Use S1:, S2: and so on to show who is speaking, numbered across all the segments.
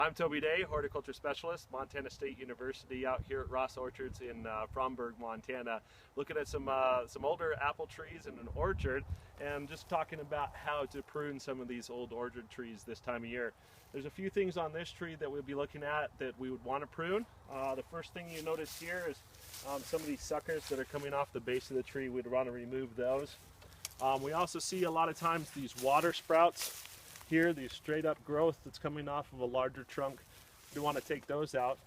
S1: I'm Toby Day, horticulture specialist, Montana State University, out here at Ross Orchards in Fromberg, Montana, looking at some older apple trees in an orchard, and just talking about how to prune some of these old orchard trees this time of year. There's a few things on this tree that we'll be looking at that we would want to prune. The first thing you notice here is some of these suckers that are coming off the base of the tree. We'd want to remove those. We also see a lot of times these water sprouts here, these straight up growth that's coming off of a larger trunk. We want to take those out.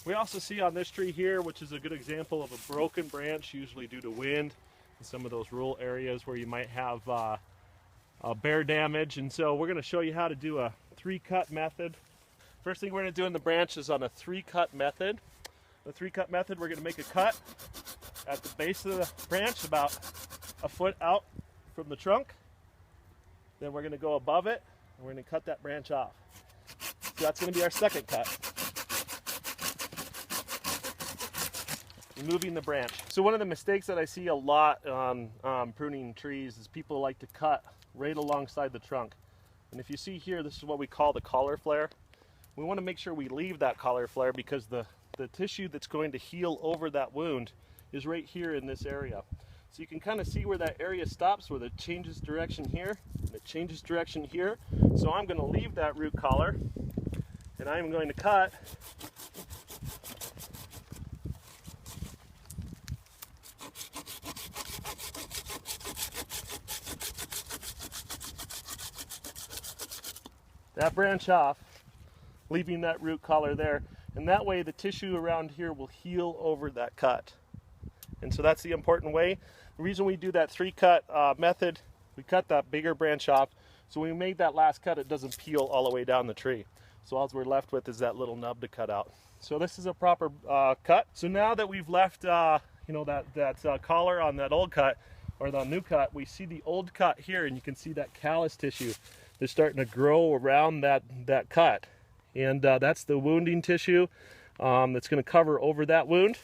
S1: We also see on this tree here, which is a good example of a broken branch, usually due to wind in some of those rural areas where you might have bear damage. And so we're going to show you how to do a 3-cut method. First thing we're going to do in the branch is on a 3-cut method. The 3-cut method, we're going to make a cut at the base of the branch about a foot out from the trunk. Then we're going to go above it, and we're going to cut that branch off. So that's going to be our second cut. Removing the branch. So one of the mistakes that I see a lot on pruning trees is people like to cut right alongside the trunk. And if you see here, this is what we call the collar flare. We want to make sure we leave that collar flare because the tissue that's going to heal over that wound is right here in this area. So you can kind of see where that area stops, where it changes direction here, and it changes direction here. So I'm going to leave that root collar, and I'm going to cut that branch off, leaving that root collar there. And that way the tissue around here will heal over that cut. And so that's the important way. The reason we do that 3-cut method, we cut that bigger branch off, so when we make that last cut, it doesn't peel all the way down the tree. So all we're left with is that little nub to cut out. So this is a proper cut. So now that we've left that collar on that old cut, or the new cut, we see the old cut here, and you can see that callus tissue that's starting to grow around that cut. And that's the wounding tissue that's going to cover over that wound.